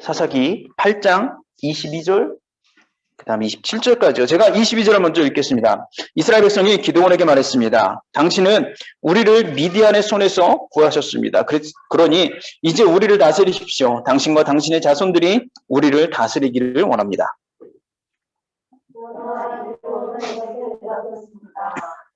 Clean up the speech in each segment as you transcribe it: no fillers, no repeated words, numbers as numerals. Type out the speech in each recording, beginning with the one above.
사사기 8장 22절 그 다음에 27절까지요. 제가 22절을 먼저 읽겠습니다. 이스라엘 백성이 기드온에게 말했습니다. 당신은 우리를 미디안의 손에서 구하셨습니다. 그러니 이제 우리를 다스리십시오. 당신과 당신의 자손들이 우리를 다스리기를 원합니다.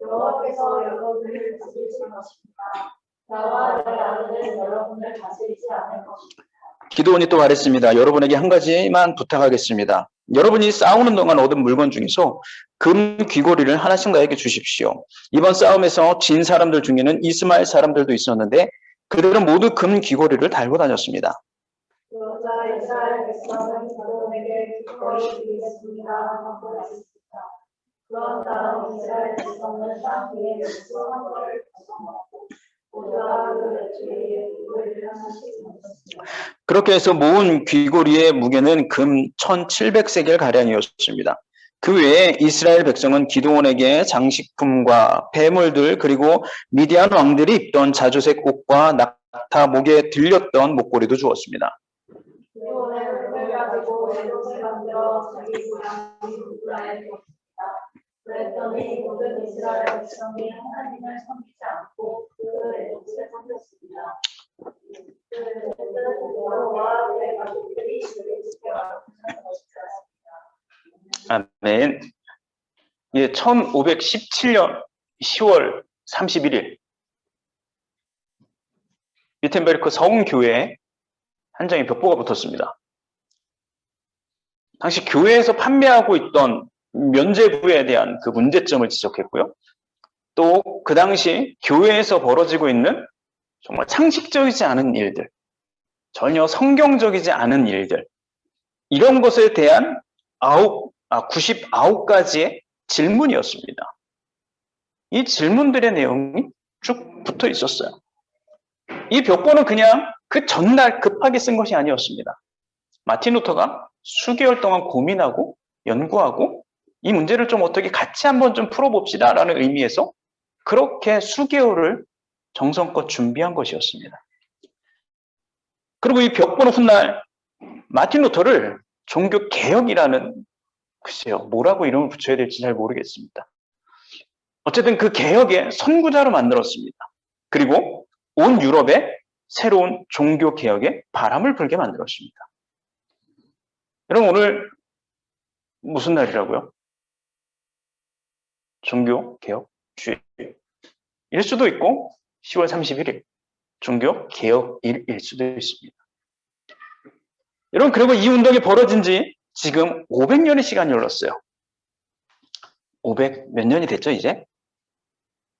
여호와께서 여러분을 다스리실 것입니다. 나와 내 아들은 여러분을 다스리지 않을 것입니다. 기드온이 또 말했습니다. 여러분에게 한 가지만 부탁하겠습니다. 여러분이 싸우는 동안 얻은 물건 중에서 금 귀고리를 하나씩 나에게 주십시오. 이번 싸움에서 진 사람들 중에는 이스마엘 사람들도 있었는데 그들은 모두 금 귀고리를 달고 다녔습니다. 그러자 이스라엘 백성은 기드온에게 귀고리 드리겠습니다 하고 했습니다. 그런 다음 이스라엘 백성은 땅 위에 맥주 한 벌을 벗어먹고 모두가 그 맥주에 귀고리를 하나씩 넣었습니다. 그렇게 해서 모은 귀고리의 무게는 금 1700세겔 가량이었습니다. 그 외에 이스라엘 백성은 기드온에게 장식품과 폐물들 그리고 미디안 왕들이 입던 자주색 옷과 낙타 목에 들렸던 목걸이도 주었습니다. 기드온은 금을 가지고 에봇을 만들어 자기 고향 루브라에 두었습니다. 그랬더니 모든 이스라엘 백성이 하나님을 섬기지 않고 그 에봇을 섬겼습니다. 여호와 내 가족들이 그를 지켜라. 아멘. 예, 1517년 10월 31일 위텐베르크 서운교회에 한 장의 벽보가 붙었습니다. 당시 교회에서 판매하고 있던 면죄부에 대한 그 문제점을 지적했고요. 또 그 당시 교회에서 벌어지고 있는 정말 상식적이지 않은 일들, 전혀 성경적이지 않은 일들, 이런 것에 대한 99가지의 질문이었습니다. 이 질문들의 내용이 쭉 붙어 있었어요. 이 벽보는 그냥 그 전날 급하게 쓴 것이 아니었습니다. 마틴 루터가 수개월 동안 고민하고 연구하고 이 문제를 좀 어떻게 같이 한번 좀 풀어봅시다 라는 의미에서 그렇게 수개월을 정성껏 준비한 것이었습니다. 그리고 이 벽보는 훗날 마틴 루터를 종교개혁이라는, 글쎄요, 뭐라고 이름을 붙여야 될지 잘 모르겠습니다. 어쨌든 그 개혁의 선구자로 만들었습니다. 그리고 온 유럽에 새로운 종교개혁의 바람을 불게 만들었습니다. 여러분, 오늘 무슨 날이라고요? 종교개혁 주일. 일 수도 있고 10월 31일 종교개혁일일 수도 있습니다. 여러분, 그리고 이 운동이 벌어진 지 지금 500년의 시간이 흘렀어요. 500 몇 년이 됐죠, 이제?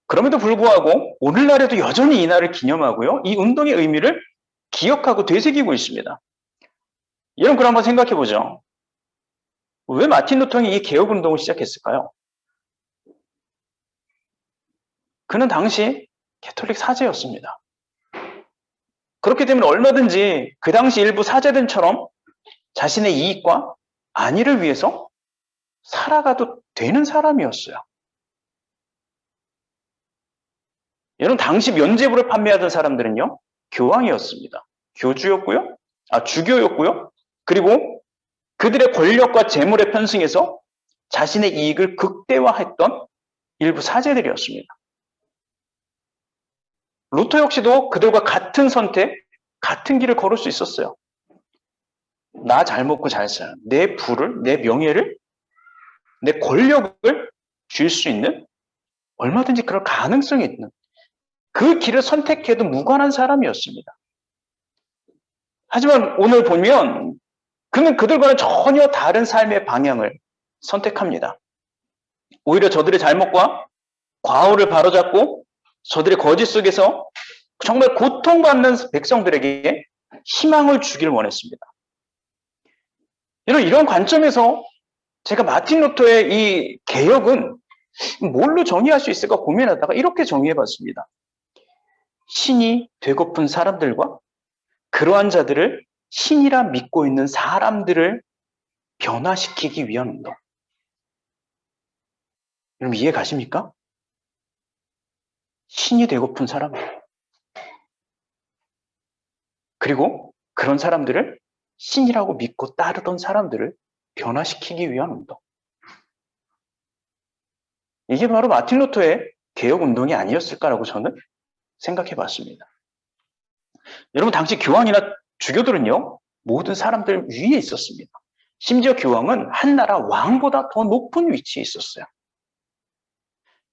그럼에도 불구하고 오늘날에도 여전히 이 날을 기념하고요. 이 운동의 의미를 기억하고 되새기고 있습니다. 여러분, 그럼 한번 생각해 보죠. 왜 마틴 루터가 이 개혁 운동을 시작했을까요? 그는 당시 개톨릭 사제였습니다. 그렇기 때문에 얼마든지 그 당시 일부 사제들처럼 자신의 이익과 안위를 위해서 살아가도 되는 사람이었어요. 여러분, 당시 면죄부를 판매하던 사람들은요, 교황이었습니다. 주교였고요. 그리고 그들의 권력과 재물에 편승해서 자신의 이익을 극대화했던 일부 사제들이었습니다. 루터 역시도 그들과 같은 선택, 같은 길을 걸을 수 있었어요. 나 잘 먹고 잘 살아. 내 부를, 내 명예를, 내 권력을 줄 수 있는, 얼마든지 그럴 가능성이 있는 그 길을 선택해도 무관한 사람이었습니다. 하지만 오늘 보면 그는 그들과는 전혀 다른 삶의 방향을 선택합니다. 오히려 저들의 잘못과 과오를 바로잡고 저들의 거짓 속에서 정말 고통받는 백성들에게 희망을 주길 원했습니다. 이런 관점에서 제가 마틴 루터의 이 개혁은 뭘로 정의할 수 있을까 고민하다가 이렇게 정의해봤습니다. 신이 되고픈 사람들과 그러한 자들을 신이라 믿고 있는 사람들을 변화시키기 위한 운동. 여러분, 이해 가십니까? 신이 되고픈 사람들. 그리고 그런 사람들을 신이라고 믿고 따르던 사람들을 변화시키기 위한 운동. 이게 바로 마틴 루터의 개혁 운동이 아니었을까라고 저는 생각해 봤습니다. 여러분, 당시 교황이나 주교들은요, 모든 사람들 위에 있었습니다. 심지어 교황은 한 나라 왕보다 더 높은 위치에 있었어요.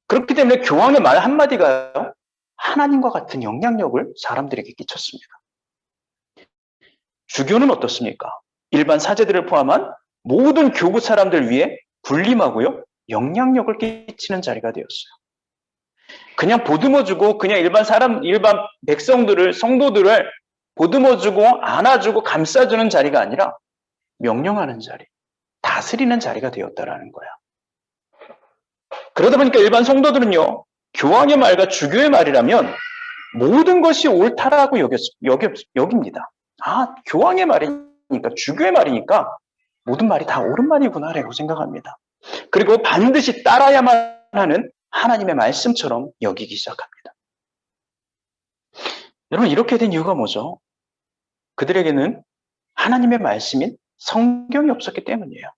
그렇기 때문에 교황의 말 한마디가 하나님과 같은 영향력을 사람들에게 끼쳤습니다. 주교는 어떻습니까? 일반 사제들을 포함한 모든 교구 사람들 위에 군림하고요, 영향력을 끼치는 자리가 되었어요. 그냥 보듬어주고 그냥 일반 백성들을, 성도들을 보듬어주고 안아주고 감싸주는 자리가 아니라 명령하는 자리, 다스리는 자리가 되었다라는 거야. 그러다 보니까 일반 성도들은요, 교황의 말과 주교의 말이라면 모든 것이 옳다라고 여깁니다. 아, 교황의 말이니까, 주교의 말이니까 모든 말이 다 옳은 말이구나라고 생각합니다. 그리고 반드시 따라야만 하는 하나님의 말씀처럼 여기기 시작합니다. 여러분, 이렇게 된 이유가 뭐죠? 그들에게는 하나님의 말씀인 성경이 없었기 때문이에요.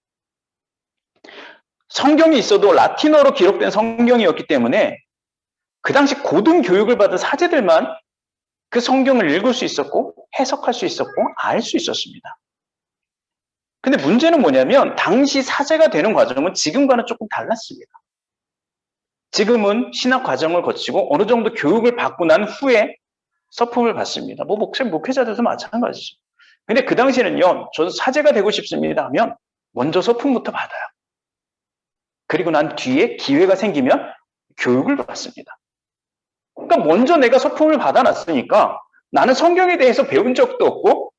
성경이 있어도 라틴어로 기록된 성경이었기 때문에 그 당시 고등 교육을 받은 사제들만 그 성경을 읽을 수 있었고 해석할 수 있었고 알 수 있었습니다. 근데 문제는 뭐냐면 당시 사제가 되는 과정은 지금과는 조금 달랐습니다. 지금은 신학 과정을 거치고 어느 정도 교육을 받고 난 후에 서품을 받습니다. 목회자들도 마찬가지죠. 근데 그 당시에는요, 저는 사제가 되고 싶습니다 하면 먼저 서품부터 받아요. 그리고 난 뒤에 기회가 생기면 교육을 받습니다. 그러니까 먼저 내가 서품을 받아놨으니까 나는 성경에 대해서 배운 적도 없고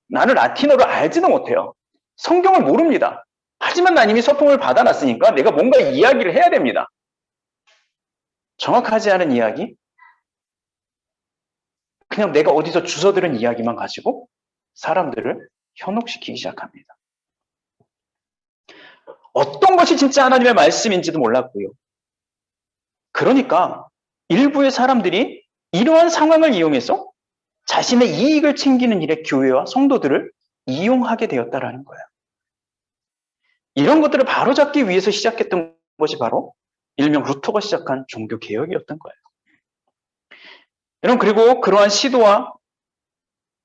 나는 라틴어를 알지도 못해요. 성경을 모릅니다. 하지만 난 이미 서품을 받아놨으니까 내가 뭔가 이야기를 해야 됩니다. 정확하지 않은 이야기, 그냥 내가 어디서 주워 들은 이야기만 가지고 사람들을 현혹시키기 시작합니다. 어떤 것이 진짜 하나님의 말씀인지도 몰랐고요. 그러니까 일부의 사람들이 이러한 상황을 이용해서 자신의 이익을 챙기는 일에 교회와 성도들을 이용하게 되었다라는 거예요. 이런 것들을 바로잡기 위해서 시작했던 것이 바로 일명 루터가 시작한 종교개혁이었던 거예요. 여러분, 그리고 그러한 시도와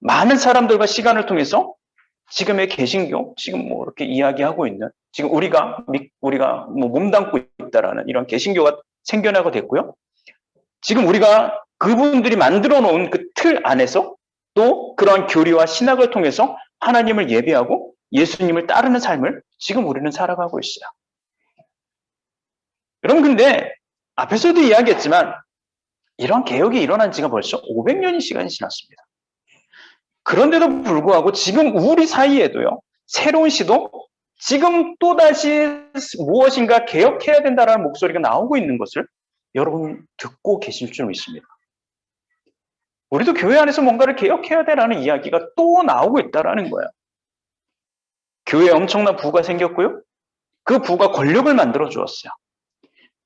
많은 사람들과 시간을 통해서 지금의 개신교, 지금 뭐 이렇게 이야기하고 있는, 지금 우리가 뭐 몸담고 있다라는 이런 개신교가 생겨나게 됐고요. 지금 우리가 그분들이 만들어 놓은 그 틀 안에서 또 그러한 교리와 신학을 통해서 하나님을 예배하고 예수님을 따르는 삶을 지금 우리는 살아가고 있어요. 여러분, 근데 앞에서도 이야기했지만 이런 개혁이 일어난 지가 벌써 500년의 시간이 지났습니다. 그런데도 불구하고 지금 우리 사이에도요, 새로운 시도, 지금 또다시 무엇인가 개혁해야 된다는 목소리가 나오고 있는 것을 여러분 듣고 계실 줄 믿습니다. 우리도 교회 안에서 뭔가를 개혁해야 되라는 이야기가 또 나오고 있다는 거예요. 교회에 엄청난 부가 생겼고요. 그 부가 권력을 만들어 주었어요.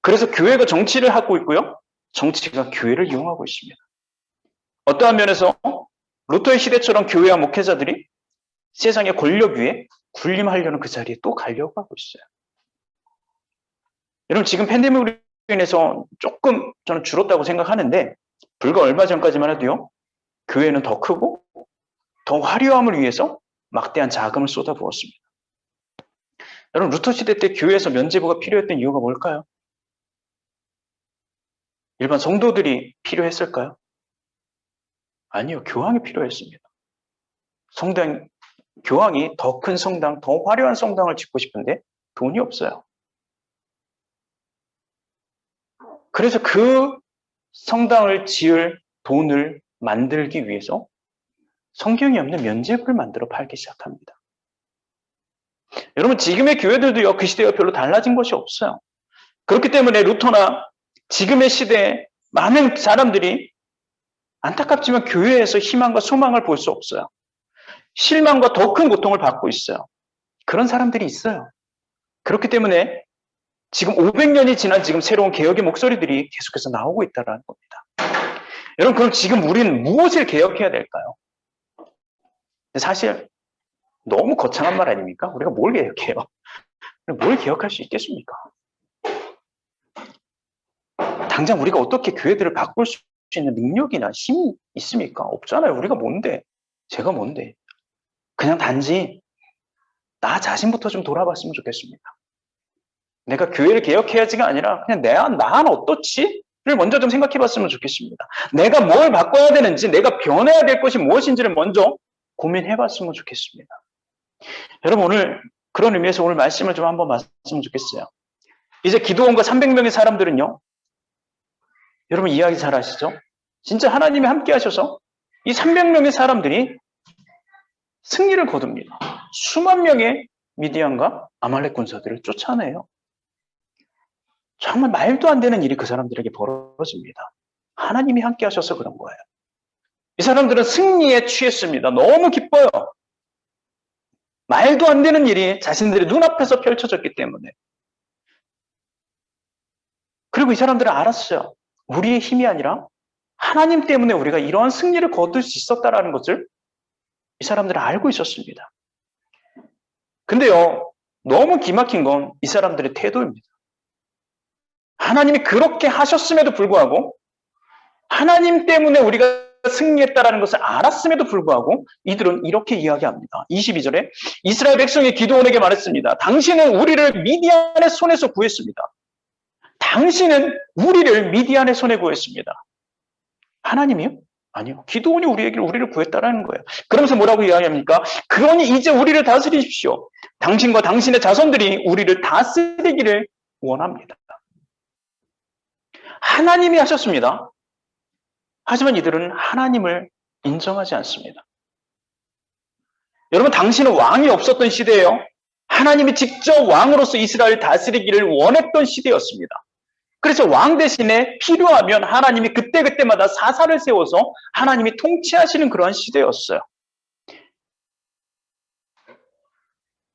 그래서 교회가 정치를 하고 있고요. 정치가 교회를 이용하고 있습니다. 어떠한 면에서 루터의 시대처럼 교회와 목회자들이 세상의 권력 위에 군림하려는 그 자리에 또 가려고 하고 있어요. 여러분, 지금 팬데믹으로 인해서 조금 저는 줄었다고 생각하는데 불과 얼마 전까지만 해도요, 교회는 더 크고 더 화려함을 위해서 막대한 자금을 쏟아부었습니다. 여러분, 루터 시대 때 교회에서 면죄부가 필요했던 이유가 뭘까요? 일반 성도들이 필요했을까요? 아니요, 교황이 필요했습니다. 교황이 더 큰 성당, 더 화려한 성당을 짓고 싶은데 돈이 없어요. 그래서 그 성당을 지을 돈을 만들기 위해서 성경이 없는 면죄부를 만들어 팔기 시작합니다. 여러분, 지금의 교회들도요, 그 시대와 별로 달라진 것이 없어요. 그렇기 때문에 루터나 지금의 시대에 많은 사람들이 안타깝지만 교회에서 희망과 소망을 볼 수 없어요. 실망과 더 큰 고통을 받고 있어요. 그런 사람들이 있어요. 그렇기 때문에 지금 500년이 지난 지금 새로운 개혁의 목소리들이 계속해서 나오고 있다는 겁니다. 여러분, 그럼 지금 우리는 무엇을 개혁해야 될까요? 사실 너무 거창한 말 아닙니까? 우리가 뭘 기억해요? 뭘 기억할 수 있겠습니까? 당장 우리가 어떻게 교회들을 바꿀 수 있는 능력이나 힘이 있습니까? 없잖아요. 우리가 뭔데? 제가 뭔데? 그냥 단지 나 자신부터 좀 돌아봤으면 좋겠습니다. 내가 교회를 개혁해야지가 아니라 그냥 난 어떻지? 를 먼저 좀 생각해 봤으면 좋겠습니다. 내가 뭘 바꿔야 되는지, 내가 변해야 될 것이 무엇인지를 먼저 고민해 봤으면 좋겠습니다. 여러분, 오늘 그런 의미에서 오늘 말씀을 좀 한번 봤으면 좋겠어요. 이제 기도원과 300명의 사람들은요, 여러분 이야기 잘 아시죠? 진짜 하나님이 함께 하셔서 이 300명의 사람들이 승리를 거둡니다. 수만 명의 미디안과 아말렉 군사들을 쫓아내요. 정말 말도 안 되는 일이 그 사람들에게 벌어집니다. 하나님이 함께 하셔서 그런 거예요. 이 사람들은 승리에 취했습니다. 너무 기뻐요. 말도 안 되는 일이 자신들의 눈앞에서 펼쳐졌기 때문에. 그리고 이 사람들은 알았어요. 우리의 힘이 아니라 하나님 때문에 우리가 이러한 승리를 거둘 수 있었다는 것을 이 사람들은 알고 있었습니다. 근데요, 너무 기막힌 건 이 사람들의 태도입니다. 하나님이 그렇게 하셨음에도 불구하고 하나님 때문에 우리가 승리했다라는 것을 알았음에도 불구하고 이들은 이렇게 이야기합니다. 22절에 이스라엘 백성이 기드온에게 말했습니다. 당신은 우리를 미디안의 손에서 구했습니다. 당신은 우리를 미디안의 손에 구했습니다. 하나님이요? 아니요. 기드온이 우리를 구했다라는 거예요. 그러면서 뭐라고 이야기합니까? 그러니 이제 우리를 다스리십시오. 당신과 당신의 자손들이 우리를 다스리기를 원합니다. 하나님이 하셨습니다. 하지만 이들은 하나님을 인정하지 않습니다. 여러분, 당신은 왕이 없었던 시대예요. 하나님이 직접 왕으로서 이스라엘을 다스리기를 원했던 시대였습니다. 그래서 왕 대신에 필요하면 하나님이 그때그때마다 사사를 세워서 하나님이 통치하시는 그러한 시대였어요.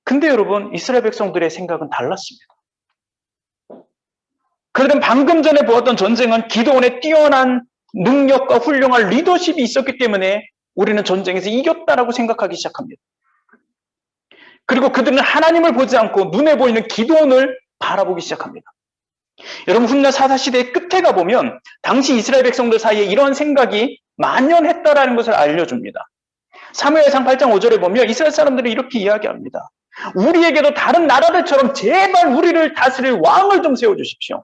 근데 여러분, 이스라엘 백성들의 생각은 달랐습니다. 그러던 방금 전에 보았던 전쟁은 기드온의 뛰어난 능력과 훌륭한 리더십이 있었기 때문에 우리는 전쟁에서 이겼다라고 생각하기 시작합니다. 그리고 그들은 하나님을 보지 않고 눈에 보이는 기드온을 바라보기 시작합니다. 여러분, 훗날 사사시대의 끝에 가보면 당시 이스라엘 백성들 사이에 이런 생각이 만연했다라는 것을 알려줍니다. 사무엘상 8장 5절에 보면 이스라엘 사람들이 이렇게 이야기합니다. 우리에게도 다른 나라들처럼 제발 우리를 다스릴 왕을 좀 세워주십시오.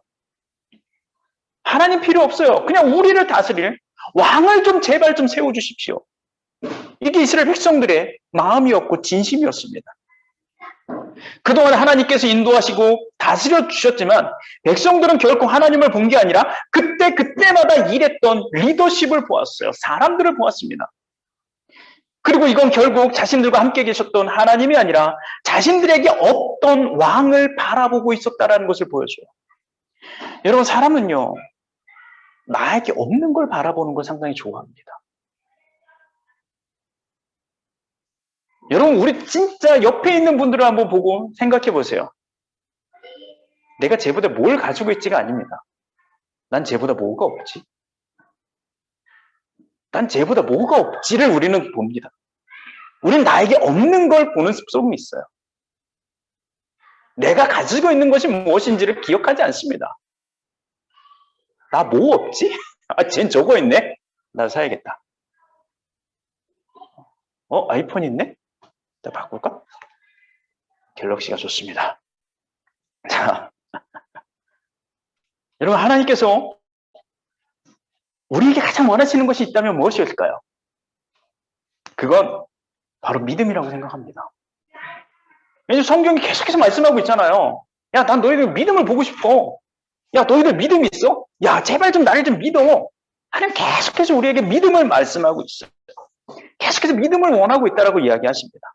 하나님 필요 없어요. 그냥 우리를 다스릴 왕을 좀 제발 좀 세워주십시오. 이게 이스라엘 백성들의 마음이었고 진심이었습니다. 그동안 하나님께서 인도하시고 다스려 주셨지만 백성들은 결코 하나님을 본 게 아니라 그때마다 일했던 리더십을 보았어요. 사람들을 보았습니다. 그리고 이건 결국 자신들과 함께 계셨던 하나님이 아니라 자신들에게 없던 왕을 바라보고 있었다는 것을 보여줘요. 여러분, 사람은요, 나에게 없는 걸 바라보는 걸 상당히 좋아합니다. 여러분, 우리 진짜 옆에 있는 분들을 한번 보고 생각해 보세요. 내가 쟤보다 뭘 가지고 있지가 아닙니다. 난 쟤보다 뭐가 없지? 난 쟤보다 뭐가 없지를 우리는 봅니다. 우리는 나에게 없는 걸 보는 습성이 있어요. 내가 가지고 있는 것이 무엇인지를 기억하지 않습니다. 나 뭐 없지? 아, 쟨 저거 있네? 나 사야겠다. 아이폰 있네? 나 바꿀까? 갤럭시가 좋습니다. 자, 여러분, 하나님께서 우리에게 가장 원하시는 것이 있다면 무엇일까요? 그건 바로 믿음이라고 생각합니다. 왜냐하면 성경이 계속해서 말씀하고 있잖아요. 야, 난 너희들 믿음을 보고 싶어. 야, 너희들 믿음 있어? 야, 제발 좀 나를 좀 믿어. 하나님 계속해서 우리에게 믿음을 말씀하고 있어요. 계속해서 믿음을 원하고 있다라고 이야기하십니다.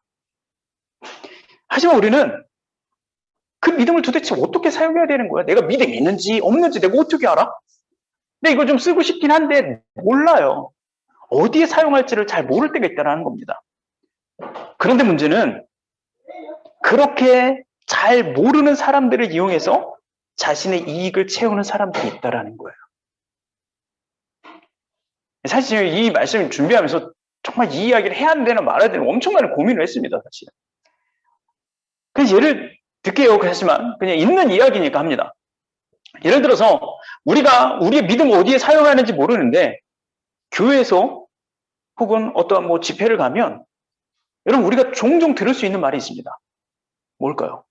하지만 우리는 그 믿음을 도대체 어떻게 사용해야 되는 거야? 내가 믿음이 있는지 없는지 내가 어떻게 알아? 근데 이걸 좀 쓰고 싶긴 한데 몰라요. 어디에 사용할지를 잘 모를 때가 있다는 겁니다. 그런데 문제는 그렇게 잘 모르는 사람들을 이용해서 자신의 이익을 채우는 사람들이 있다는 거예요. 사실 이 말씀을 준비하면서 정말 이 이야기를 해야 되나 말아야 되나 엄청나게 고민을 했습니다, 사실은. 그래서 예를 들게요. 그렇지만 그냥 있는 이야기니까 합니다. 예를 들어서 우리가 우리의 믿음을 어디에 사용하는지 모르는데 교회에서 혹은 어떠한 뭐 집회를 가면 여러분 우리가 종종 들을 수 있는 말이 있습니다. 뭘까요?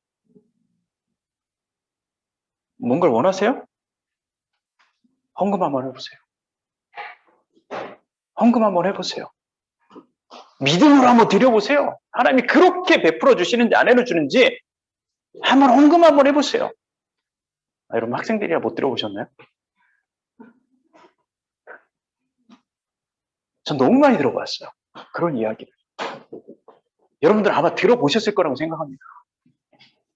뭔가를 원하세요? 헌금 한번 해보세요. 헌금 한번 해보세요. 믿음으로 한번 드려보세요. 하나님이 그렇게 베풀어 주시는지 안 해주는지 한번 헌금 한번 해보세요. 여러분 학생들이라 못 들어보셨나요? 전 너무 많이 들어봤어요. 그런 이야기를. 여러분들 아마 들어보셨을 거라고 생각합니다.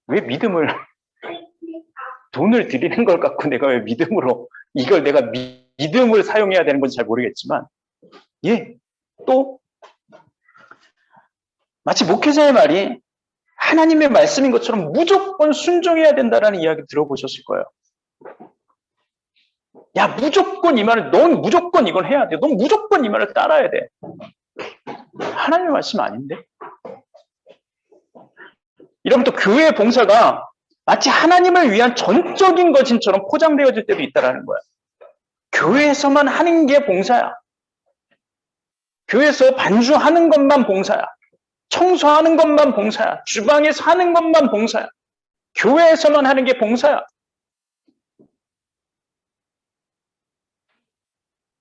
왜 믿음을 돈을 드리는 걸 갖고 내가 왜 믿음으로 이걸 내가 믿음을 사용해야 되는 건지 잘 모르겠지만 또 마치 목회자의 말이 하나님의 말씀인 것처럼 무조건 순종해야 된다라는 이야기 들어보셨을 거예요. 야, 무조건 이 말을, 넌 무조건 이걸 해야 돼. 넌 무조건 이 말을 따라야 돼. 하나님의 말씀 아닌데? 이러면 또 교회의 봉사가 마치 하나님을 위한 전적인 것인처럼 포장되어질 때도 있다는 거야. 교회에서만 하는 게 봉사야. 교회에서 반주하는 것만 봉사야. 청소하는 것만 봉사야. 주방에서 하는 것만 봉사야. 교회에서만 하는 게 봉사야.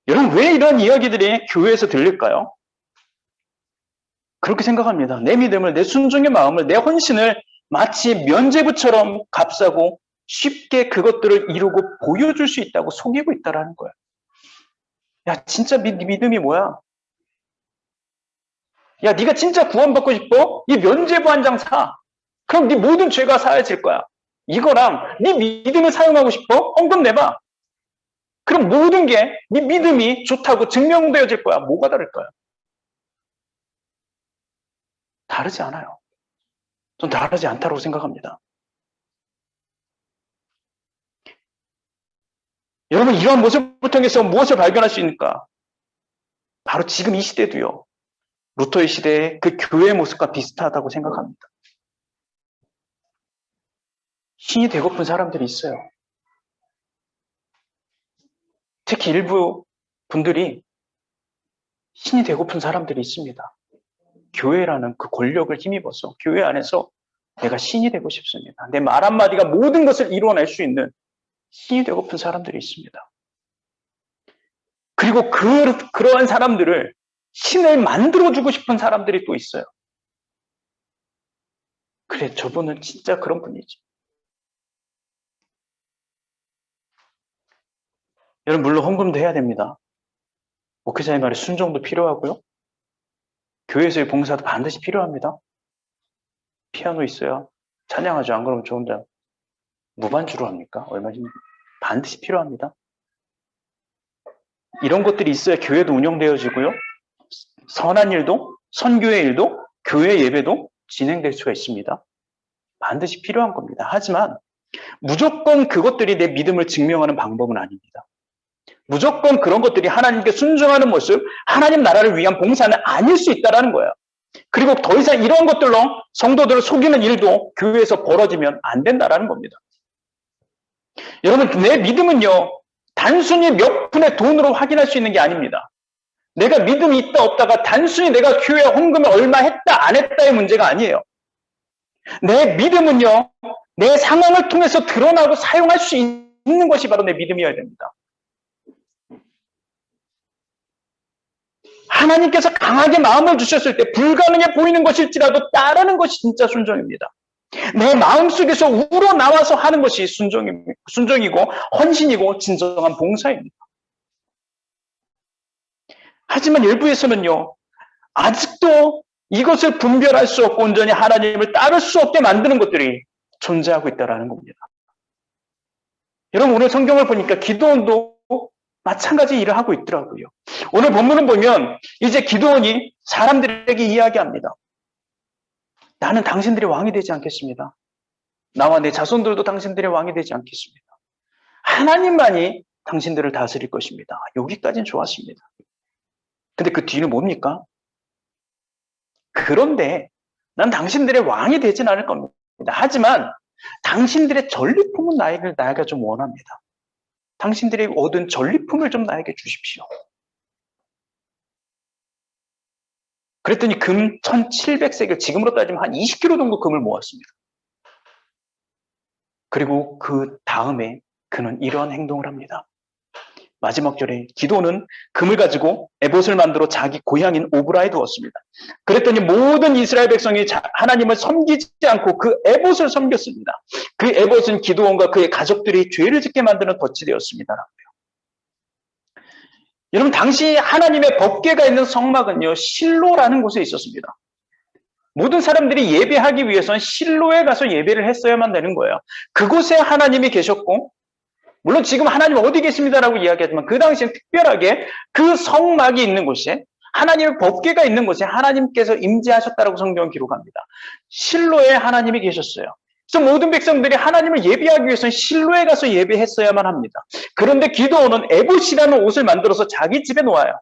여러분 왜 이런 이야기들이 교회에서 들릴까요? 그렇게 생각합니다. 내 믿음을, 내 순종의 마음을, 내 헌신을 마치 면죄부처럼 값싸고 쉽게 그것들을 이루고 보여줄 수 있다고 속이고 있다는 거야. 야, 진짜 믿음이 뭐야? 야, 네가 진짜 구원받고 싶어? 이 면죄부 한 장 사. 그럼 네 모든 죄가 사해질 거야. 이거랑 네 믿음을 사용하고 싶어? 헌금 내봐. 그럼 모든 게 네 믿음이 좋다고 증명되어질 거야. 뭐가 다를까요? 다르지 않아요. 전 다르지 않다고 생각합니다. 여러분 이러한 모습을 통해서 무엇을 발견할 수 있을까? 바로 지금 이 시대도요. 루터의 시대의 그 교회의 모습과 비슷하다고 생각합니다. 신이 되고픈 사람들이 있어요. 특히 일부 분들이 신이 되고픈 사람들이 있습니다. 교회라는 그 권력을 힘입어서 교회 안에서 내가 신이 되고 싶습니다. 내 말 한마디가 모든 것을 이루어낼 수 있는 신이 되고픈 사람들이 있습니다. 그리고 그러한 사람들을 신을 만들어주고 싶은 사람들이 또 있어요. 그래, 저분은 진짜 그런 분이지. 여러분, 물론 헌금도 해야 됩니다. 목회자의 말에 순종도 필요하고요. 교회에서의 봉사도 반드시 필요합니다. 피아노 있어야 찬양하죠. 안 그러면 저 혼자 무반주로 합니까? 얼마 전에 반드시 필요합니다. 이런 것들이 있어야 교회도 운영되어지고요. 선한 일도, 선교의 일도, 교회 예배도 진행될 수가 있습니다. 반드시 필요한 겁니다. 하지만 무조건 그것들이 내 믿음을 증명하는 방법은 아닙니다. 무조건 그런 것들이 하나님께 순종하는 모습, 하나님 나라를 위한 봉사는 아닐 수 있다는 거예요. 그리고 더 이상 이런 것들로 성도들을 속이는 일도 교회에서 벌어지면 안 된다는 겁니다. 여러분, 내 믿음은요, 단순히 몇 푼의 돈으로 확인할 수 있는 게 아닙니다. 내가 믿음이 있다 없다가 단순히 내가 교회 헌금을 얼마 했다 안 했다의 문제가 아니에요. 내 믿음은요, 내 상황을 통해서 드러나고 사용할 수 있는 것이 바로 내 믿음이어야 됩니다. 하나님께서 강하게 마음을 주셨을 때 불가능해 보이는 것일지라도 따르는 것이 진짜 순종입니다. 내 마음속에서 우러나와서 하는 것이 순종이고 헌신이고 진정한 봉사입니다. 하지만 일부에서는요, 아직도 이것을 분별할 수 없고 온전히 하나님을 따를 수 없게 만드는 것들이 존재하고 있다는 겁니다. 여러분 오늘 성경을 보니까 기드온도 마찬가지 일을 하고 있더라고요. 오늘 본문을 보면 이제 기드온이 사람들에게 이야기합니다. 나는 당신들의 왕이 되지 않겠습니다. 나와 내 자손들도 당신들의 왕이 되지 않겠습니다. 하나님만이 당신들을 다스릴 것입니다. 여기까지는 좋았습니다. 근데 그 뒤는 뭡니까? 그런데 난 당신들의 왕이 되진 않을 겁니다. 하지만 당신들의 전리품은 나에게 좀 원합니다. 당신들이 얻은 전리품을 좀 나에게 주십시오. 그랬더니 금 1700세겔, 지금으로 따지면 한 20kg 정도 금을 모았습니다. 그리고 그 다음에 그는 이러한 행동을 합니다. 마지막 절에 기도는 금을 가지고 에봇을 만들어 자기 고향인 오브라에 두었습니다. 그랬더니 모든 이스라엘 백성이 하나님을 섬기지 않고 그 에봇을 섬겼습니다. 그 에봇은 기도원과 그의 가족들이 죄를 짓게 만드는 덫이 되었습니다. 여러분, 당시 하나님의 법궤가 있는 성막은요, 실로라는 곳에 있었습니다. 모든 사람들이 예배하기 위해서는 실로에 가서 예배를 했어야만 되는 거예요. 그곳에 하나님이 계셨고, 물론 지금 하나님 어디 계십니다라고 이야기하지만 그 당시엔 특별하게 그 성막이 있는 곳에, 하나님의 법궤가 있는 곳에 하나님께서 임재하셨다라고 성경은 기록합니다. 실로에 하나님이 계셨어요. 그래서 모든 백성들이 하나님을 예배하기 위해서는 실로에 가서 예배했어야만 합니다. 그런데 기도원은 에봇이라는 옷을 만들어서 자기 집에 놓아요.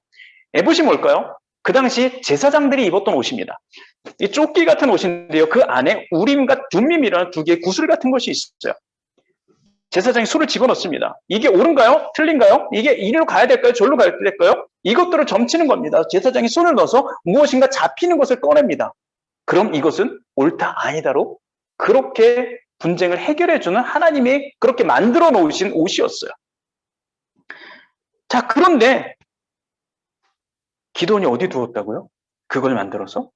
에봇이 뭘까요? 그 당시 제사장들이 입었던 옷입니다. 이 조끼 같은 옷인데요. 그 안에 우림과 둠밈이라는 두 개의 구슬 같은 것이 있어요. 제사장이 술을 집어넣습니다. 이게 옳은가요? 틀린가요? 이게 이리로 가야 될까요? 저리로 가야 될까요? 이것들을 점치는 겁니다. 제사장이 손을 넣어서 무엇인가 잡히는 것을 꺼냅니다. 그럼 이것은 옳다 아니다로 그렇게 분쟁을 해결해주는 하나님이 그렇게 만들어 놓으신 옷이었어요. 자, 그런데 기도원이 어디 두었다고요? 그걸 만들어서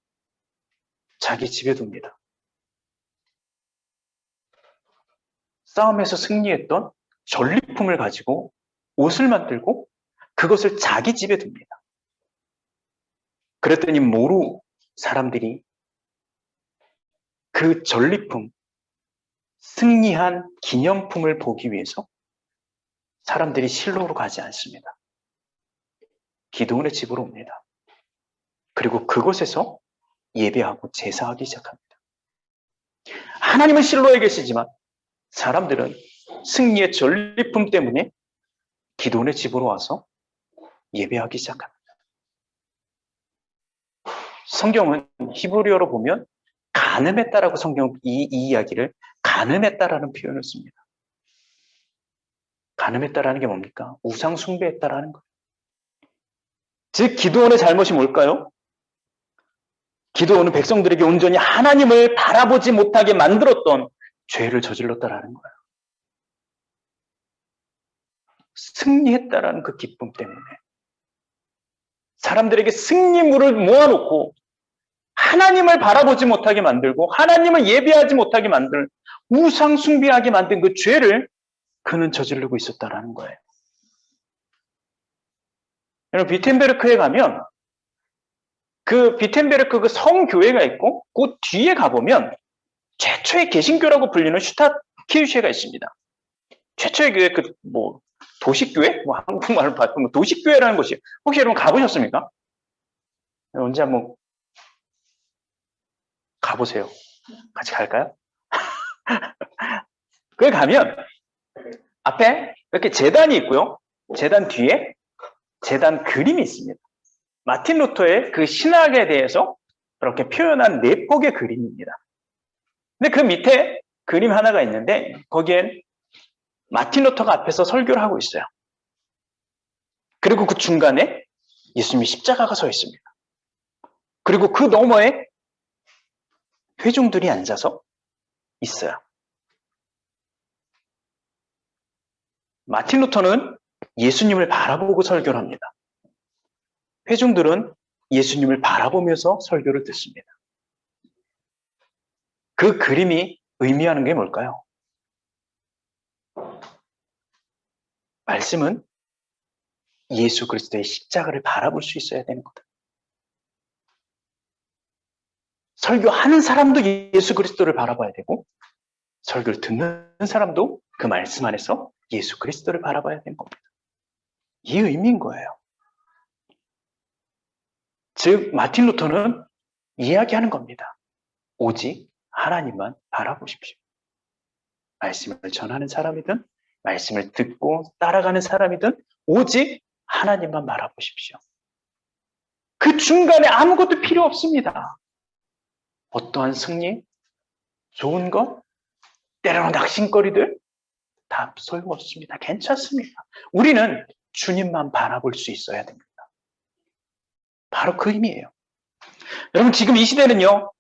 자기 집에 둡니다. 싸움에서 승리했던 전리품을 가지고 옷을 만들고 그것을 자기 집에 둡니다. 그랬더니 모루 사람들이 그 전리품, 승리한 기념품을 보기 위해서 사람들이 실로로 가지 않습니다. 기도원의 집으로 옵니다. 그리고 그곳에서 예배하고 제사하기 시작합니다. 하나님은 실로에 계시지만 사람들은 승리의 전리품 때문에 기도원의 집으로 와서 예배하기 시작합니다. 성경은 히브리어로 보면 간음했다라고 성경 이 이야기를 간음했다라는 표현을 씁니다. 간음했다라는 게 뭡니까? 우상 숭배했다라는 거예요. 즉 기도원의 잘못이 뭘까요? 기도원은 백성들에게 온전히 하나님을 바라보지 못하게 만들었던 죄를 저질렀다라는 거예요. 승리했다라는 그 기쁨 때문에 사람들에게 승리물을 모아놓고 하나님을 바라보지 못하게 만들고 하나님을 예배하지 못하게 만들 우상 숭배하게 만든 그 죄를 그는 저지르고 있었다라는 거예요. 여러분, 비텐베르크에 가면 그 비텐베르크 그 성교회가 있고 그 뒤에 가보면 최초의 개신교라고 불리는 슈타키유셰가 있습니다. 최초의 교회 도식교회? 한국말로 바꾸면 도식교회라는 곳이 혹시 여러분 가보셨습니까? 언제 한번 가보세요. 같이 갈까요? 거기 가면 앞에 이렇게 제단이 있고요. 제단 뒤에 제단 그림이 있습니다. 마틴 루터의 그 신학에 대해서 그렇게 표현한 4폭의 그림입니다. 근데 그 밑에 그림 하나가 있는데 거기엔 마틴 루터가 앞에서 설교를 하고 있어요. 그리고 그 중간에 예수님이 십자가가 서 있습니다. 그리고 그 너머에 회중들이 앉아서 있어요. 마틴 루터는 예수님을 바라보고 설교를 합니다. 회중들은 예수님을 바라보면서 설교를 듣습니다. 그 그림이 의미하는 게 뭘까요? 말씀은 예수 그리스도의 십자가를 바라볼 수 있어야 되는 거다. 설교하는 사람도 예수 그리스도를 바라봐야 되고 설교를 듣는 사람도 그 말씀 안에서 예수 그리스도를 바라봐야 되는 겁니다. 이 의미인 거예요. 즉 마틴 루터는 이야기하는 겁니다. 오직 하나님만 바라보십시오. 말씀을 전하는 사람이든 말씀을 듣고 따라가는 사람이든 오직 하나님만 바라보십시오. 그 중간에 아무것도 필요 없습니다. 어떠한 승리, 좋은 것, 때로는 낙심거리들 다 소용없습니다. 괜찮습니다. 우리는 주님만 바라볼 수 있어야 됩니다. 바로 그 의미예요. 여러분, 지금 이 시대는요,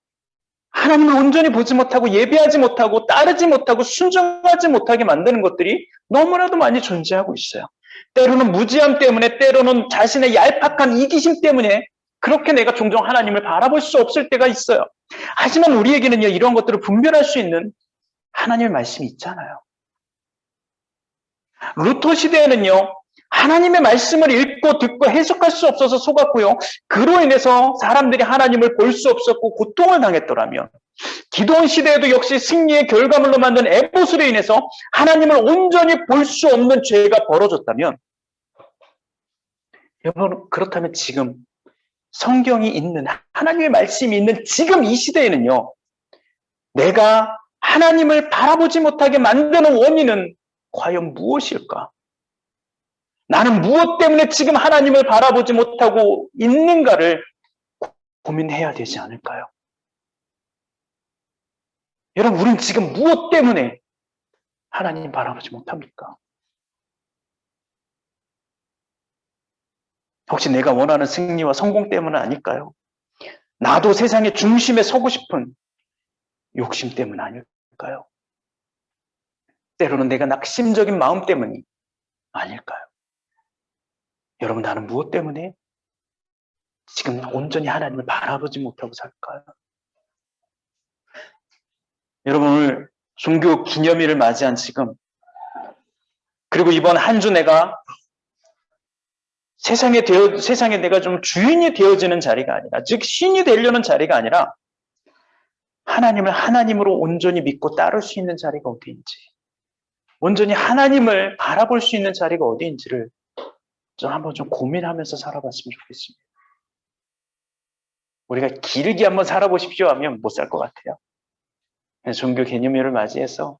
하나님을 온전히 보지 못하고 예배하지 못하고 따르지 못하고 순종하지 못하게 만드는 것들이 너무나도 많이 존재하고 있어요. 때로는 무지함 때문에, 때로는 자신의 얄팍한 이기심 때문에 그렇게 내가 종종 하나님을 바라볼 수 없을 때가 있어요. 하지만 우리에게는요, 이런 것들을 분별할 수 있는 하나님의 말씀이 있잖아요. 루터 시대에는요, 하나님의 말씀을 읽고 듣고 해석할 수 없어서 속았고요, 그로 인해서 사람들이 하나님을 볼 수 없었고 고통을 당했더라면, 기도원 시대에도 역시 승리의 결과물로 만든 에봇으로 인해서 하나님을 온전히 볼 수 없는 죄가 벌어졌다면, 여러분, 그렇다면 지금 성경이 있는, 하나님의 말씀이 있는 지금 이 시대에는요, 내가 하나님을 바라보지 못하게 만드는 원인은 과연 무엇일까? 나는 무엇 때문에 지금 하나님을 바라보지 못하고 있는가를 고민해야 되지 않을까요? 여러분, 우린 지금 무엇 때문에 하나님 바라보지 못합니까? 혹시 내가 원하는 승리와 성공 때문은 아닐까요? 나도 세상의 중심에 서고 싶은 욕심 때문 아닐까요? 때로는 내가 낙심적인 마음 때문이 아닐까요? 여러분, 나는 무엇 때문에 지금 온전히 하나님을 바라보지 못하고 살까요? 여러분, 오늘 종교 기념일을 맞이한 지금, 그리고 이번 한 주 내가 세상에 내가 좀 주인이 되어지는 자리가 아니라, 즉 신이 되려는 자리가 아니라 하나님을 하나님으로 온전히 믿고 따를 수 있는 자리가 어디인지, 온전히 하나님을 바라볼 수 있는 자리가 어디인지를 좀 한번 좀 고민하면서 살아봤으면 좋겠습니다. 우리가 길게 한번 살아보십시오 하면 못 살 것 같아요. 종교 개념일을 맞이해서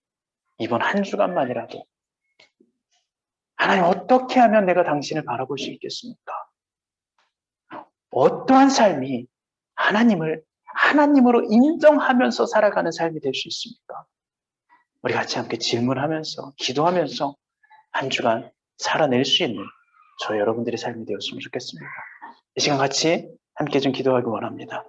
이번 한 주간만이라도 하나님, 어떻게 하면 내가 당신을 바라볼 수 있겠습니까? 어떠한 삶이 하나님을 하나님으로 인정하면서 살아가는 삶이 될 수 있습니까? 우리 같이 함께 질문하면서 기도하면서 한 주간 살아낼 수 있는 저 여러분들의 삶이 되었으면 좋겠습니다. 이 시간 같이 함께 좀 기도하기 원합니다.